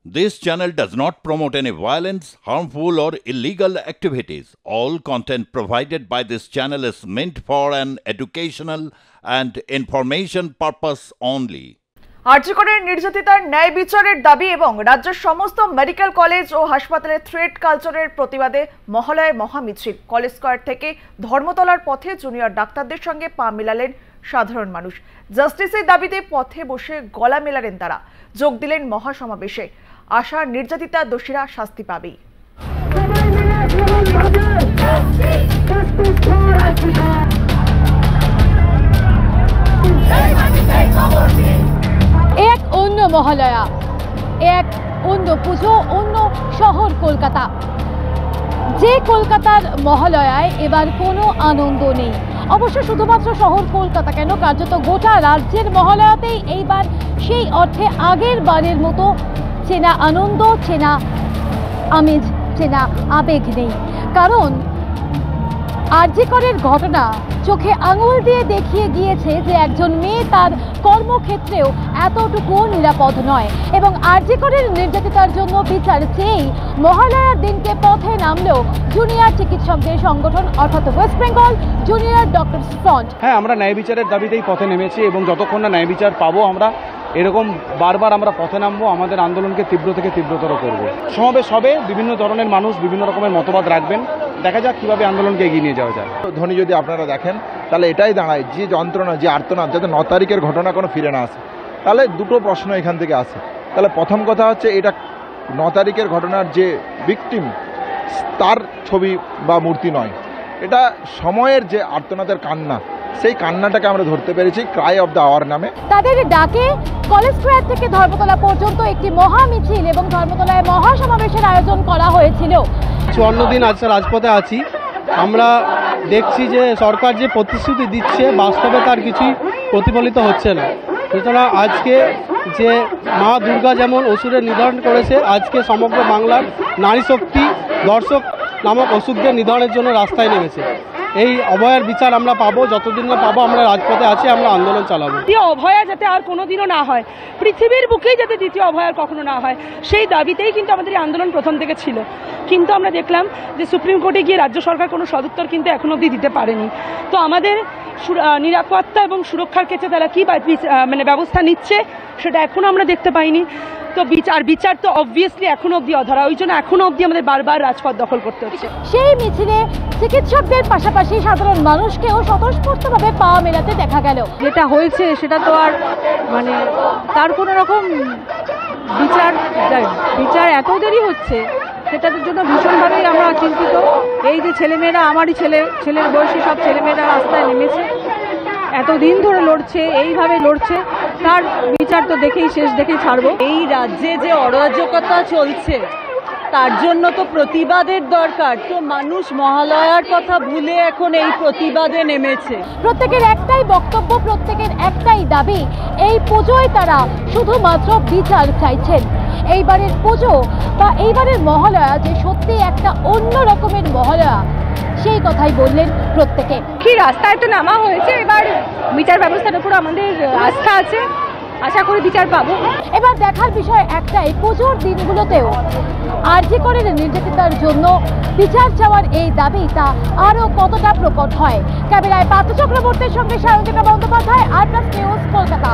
This channel does not promote any violence, harmful, or illegal activities. All content provided by this channel is meant for an educational and information purpose only. আরজিকরের নির্যাতিতার ন্যায় বিচারের দাবি এবং রাজ্যের সমস্ত medical college ও হাসপাতালে thread কালচারের প্রতিবাদে মহালয়ায় মহামিছিল। কলেজ স্কয়ার থেকে ধর্মতলার পথে জুনিয়র ডাক্তারদের সঙ্গে পা মেলালেন সাধারণ মানুষ। জাস্টিসের দাবিতে পথে বসে গলা মেলালেন তারা। যোগ দিলেন মহাসমাবেশে। আশা নির্যাতিতা দোষীরা শাস্তি পাবেই। এক অন্য মহালয়া, এক অন্য পুজো, অন্য শহর কলকাতা। যে কলকাতার মহালয়ায় এবার কোনো আনন্দ নেই। অবশ্য শুধুমাত্র শহর কলকাতা কেন, কার্যত গোটা রাজ্যের মহালয়াতেই এইবার সেই অর্থে আগের বারের মতো চেনা আনন্দ, চেনা আমেজ, চেনা আবেগ নেই। কারণ আরজিকরের ঘটনা চোখে আঙুল দিয়ে দেখিয়ে গিয়েছে যে একজন মেয়ে তার কর্মক্ষেত্রেও এতটুকু নিরাপদ নয় এবং আরজিকরের নির্যাতিতার জন্য বিচার চেয়েই মহালয়ার দিনকে পথে নামলেও জুনিয়র চিকিৎসকদের সংগঠন অর্থাৎ West Bengal junior doctors front. হ্যাঁ, আমরা ন্যায় বিচারের দাবিতেই পথে নেমেছি এবং যতক্ষণ না ন্যায় বিচার পাবো আমরা এরকম বারবার আমরা পথে নামবো, আমাদের আন্দোলনকে তীব্র থেকে তীব্রতর করব। সমাবেশ হবে, বিভিন্ন ধরনের মানুষ বিভিন্ন রকমের মতবাদ রাখবেন, দেখা যাক কিভাবে আন্দোলনকে এগিয়ে নিয়ে যাওয়া যায়। ধ্বনি যদি আপনারা দেখেন তাহলে এটাই দাঁড়ায় যে যন্ত্রণা, যে আর্তনাদ, যাতে 9 তারিখের ঘটনা কোনো ফিরে না আসে। তাহলে দুটো প্রশ্ন এখান থেকে আসে। তাহলে প্রথম কথা হচ্ছে, এটা 9 তারিখের ঘটনার যে ভিকটিম তার ছবি বা মূর্তি নয়, এটা সময়ের যে আর্তনাদের কান্না, সেই কান্নাটাকে আমরা ধরতে পেরেছি ক্রাই অফ দ্য আওয়ার নামে। তাদের ডাকে কলেজ স্কয়ার থেকে ধর্মতলা পর্যন্ত একটি মহা মিছিল এবং ধর্মতলায় মহা সমাবেশের আয়োজন করা হয়েছিল। 54 দিন আজকে রাজপথে আছি। আমরা দেখছি যে সরকার যে প্রতিশ্রুতি দিচ্ছে বাস্তবে তার কিছুই প্রতিফলিত হচ্ছে না। সুতরাং আজকে যে মা দুর্গা যেমন অসুরের নিধন করেছে, আজকে সমগ্র বাংলার নারী শক্তি দর্শক নামক অসুরদের নিধনের জন্য রাস্তায় নেমেছে। এই অভয়ার বিচার আমরা পাবো, যতদিন না পাবো আমরা রাজপথে আছি, আমরা আন্দোলন চালাবো। দ্বিতীয় অভয়া যাতে আর কোনোদিনও না হয়, পৃথিবীর বুকেই যাতে দ্বিতীয় অভয়ার কখনো না হয়, সেই দাবিতেই কিন্তু আমাদের এই আন্দোলন প্রথম থেকে ছিল। কিন্তু আমরা দেখলাম যে সুপ্রিম কোর্টে গিয়ে রাজ্য সরকার কোনো সদুত্তর কিন্তু এখনো অবধি দিতে পারেনি। তো আমাদের নিরাপত্তা এবং সুরক্ষার ক্ষেত্রে তারা কী ব্যবস্থা নিচ্ছে সেটা এখনো আমরা দেখতে পাইনি। তো বিচার তো অবভিয়াসলি এখনো অবধি অধরা, ওই জন্য এখনো অবধি আমাদের বারবার রাজপথ দখল করতে হচ্ছে। সেই মিছিলে চিকিৎসকদের পাশাপাশি সাধারণ মানুষকেও স্বতঃস্ফূর্তভাবে পা মেলাতে দেখা গেল। যেটা হয়েছে সেটা তো আর তার কোনো রকম বিচার এত দেরি হচ্ছে, সেটার জন্য ভীষণভাবেই আমরা চিন্তিত। এই যে ছেলেমেয়েরা, আমারই ছেলের বয়সী সব ছেলেমেয়েরা রাস্তায় নেমেছে, এতদিন ধরে লড়ছে, এইভাবে লড়ছে, তার বিচার তো দেখেই ছাড়বো। এই রাজ্যে যে অরাজকতা চলছে তার জন্য তো প্রতিবাদের দরকার। তো মানুষ মহালয়ার কথা ভুলে এখন এই প্রতিবাদে নেমেছে। প্রত্যেকের একটাই বক্তব্য, প্রত্যেকের একটাই দাবি, এই পুজোয় তারা শুধুমাত্র বিচার চাইছেন। এইবারের পুজো বা এইবারের মহালয়া যে সত্যি একটা অন্য রকমের মহালয়া, সেই কথাই বললেন প্রত্যেকে। কি রাস্তায় তো নামা হয়েছে, এবার বিচার ব্যবস্থার উপর আমাদের আস্থা আছে, আশা করি বিচার পাবো। এবার দেখার বিষয় একটাই, পুজোর দিনগুলোতেও আরজিকরের নির্যাতিতার জন্য বিচার চাওয়ার এই দাবি তা আরও কতটা প্রকট হয়। ক্যামেরায় পার্থ চক্রবর্তীর সঙ্গে সায়ন্তিকা বন্দ্যোপাধ্যায়, আর প্লাস নিউজ, কলকাতা।